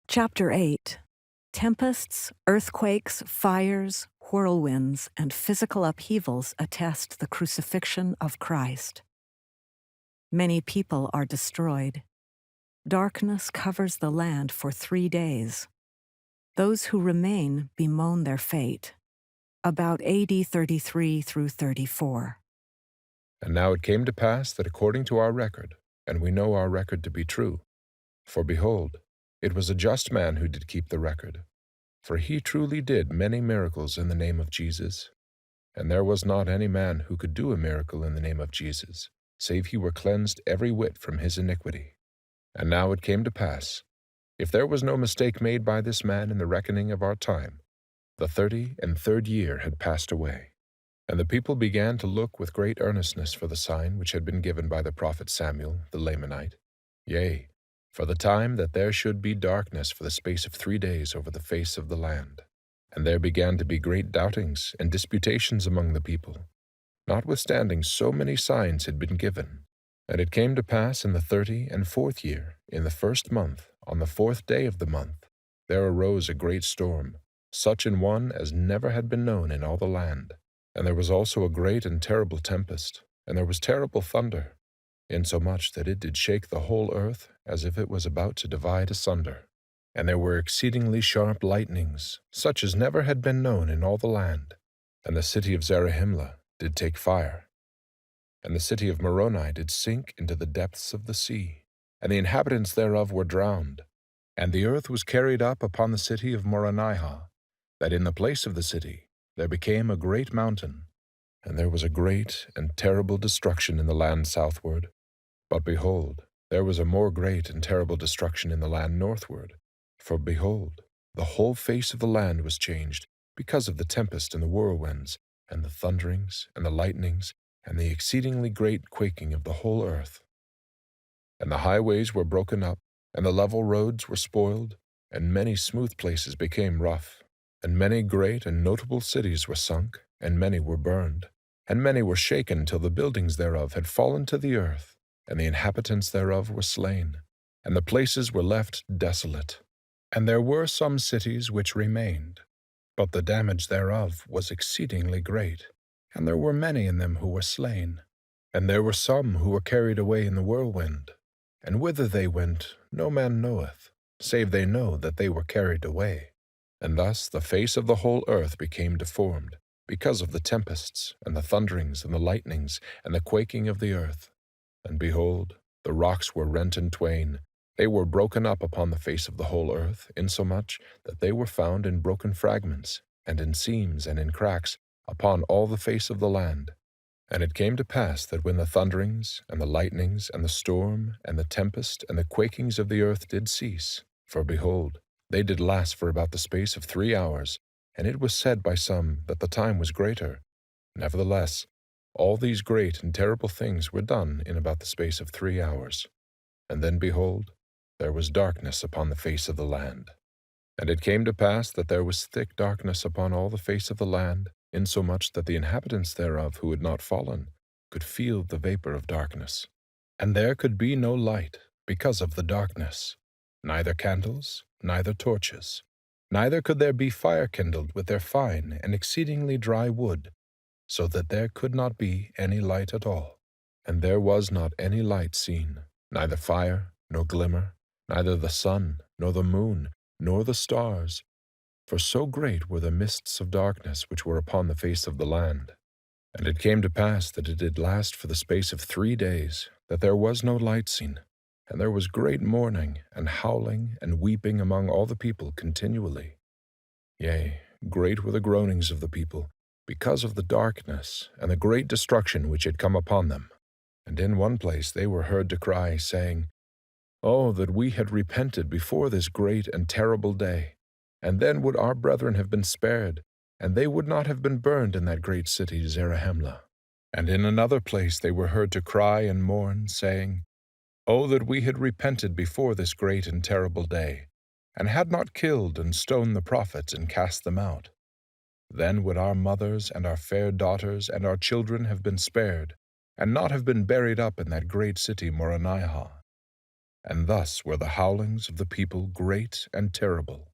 Chapter 8. Tempests, earthquakes, fires, whirlwinds, and physical upheavals attest the crucifixion of Christ. Many people are destroyed. Darkness covers the land for 3 days. Those who remain bemoan their fate. About AD 33 through 34. And now it came to pass that according to our record, and we know our record to be true, for behold, it was a just man who did keep the record. For he truly did many miracles in the name of Jesus. And there was not any man who could do a miracle in the name of Jesus, save he were cleansed every whit from his iniquity. And now it came to pass, if there was no mistake made by this man in the reckoning of our time, the 33rd year had passed away. And the people began to look with great earnestness for the sign which had been given by the prophet Samuel the Lamanite. Yea, for the time that there should be darkness for the space of 3 days over the face of the land. And there began to be great doubtings and disputations among the people, notwithstanding so many signs had been given. And it came to pass in the 34th year, in the 1st month, on the 4th day of the month, there arose a great storm, such an one as never had been known in all the land. And there was also a great and terrible tempest, and there was terrible thunder, insomuch that it did shake the whole earth as if it was about to divide asunder. And there were exceedingly sharp lightnings, such as never had been known in all the land. And the city of Zarahemla did take fire. And the city of Moroni did sink into the depths of the sea, and the inhabitants thereof were drowned. And the earth was carried up upon the city of Moronihah, that in the place of the city there became a great mountain, and there was a great and terrible destruction in the land southward. But behold, there was a more great and terrible destruction in the land northward. For behold, the whole face of the land was changed, because of the tempest and the whirlwinds, and the thunderings, and the lightnings, and the exceedingly great quaking of the whole earth. And the highways were broken up, and the level roads were spoiled, and many smooth places became rough, and many great and notable cities were sunk, and many were burned, and many were shaken till the buildings thereof had fallen to the earth, and the inhabitants thereof were slain, and the places were left desolate. And there were some cities which remained, but the damage thereof was exceedingly great, and there were many in them who were slain. And there were some who were carried away in the whirlwind, and whither they went no man knoweth, save they know that they were carried away. And thus the face of the whole earth became deformed, because of the tempests, and the thunderings, and the lightnings, and the quaking of the earth. And behold, the rocks were rent in twain, they were broken up upon the face of the whole earth, insomuch that they were found in broken fragments, and in seams, and in cracks, upon all the face of the land. And it came to pass that when the thunderings, and the lightnings, and the storm, and the tempest, and the quakings of the earth did cease, for behold, they did last for about the space of 3 hours, and it was said by some that the time was greater. Nevertheless, all these great and terrible things were done in about the space of 3 hours. And then behold, there was darkness upon the face of the land. And it came to pass that there was thick darkness upon all the face of the land, insomuch that the inhabitants thereof who had not fallen could feel the vapor of darkness. And there could be no light, because of the darkness, neither candles, neither torches, neither could there be fire kindled with their fine and exceedingly dry wood, so that there could not be any light at all. And there was not any light seen, neither fire, nor glimmer, neither the sun, nor the moon, nor the stars, for so great were the mists of darkness which were upon the face of the land. And it came to pass that it did last for the space of 3 days, that there was no light seen, and there was great mourning, and howling, and weeping among all the people continually. Yea, great were the groanings of the people, because of the darkness, and the great destruction which had come upon them. And in one place they were heard to cry, saying, Oh, that we had repented before this great and terrible day, and then would our brethren have been spared, and they would not have been burned in that great city Zarahemla. And in another place they were heard to cry and mourn, saying, Oh, that we had repented before this great and terrible day, and had not killed and stoned the prophets and cast them out. Then would our mothers and our fair daughters and our children have been spared, and not have been buried up in that great city Moronihah. And thus were the howlings of the people great and terrible.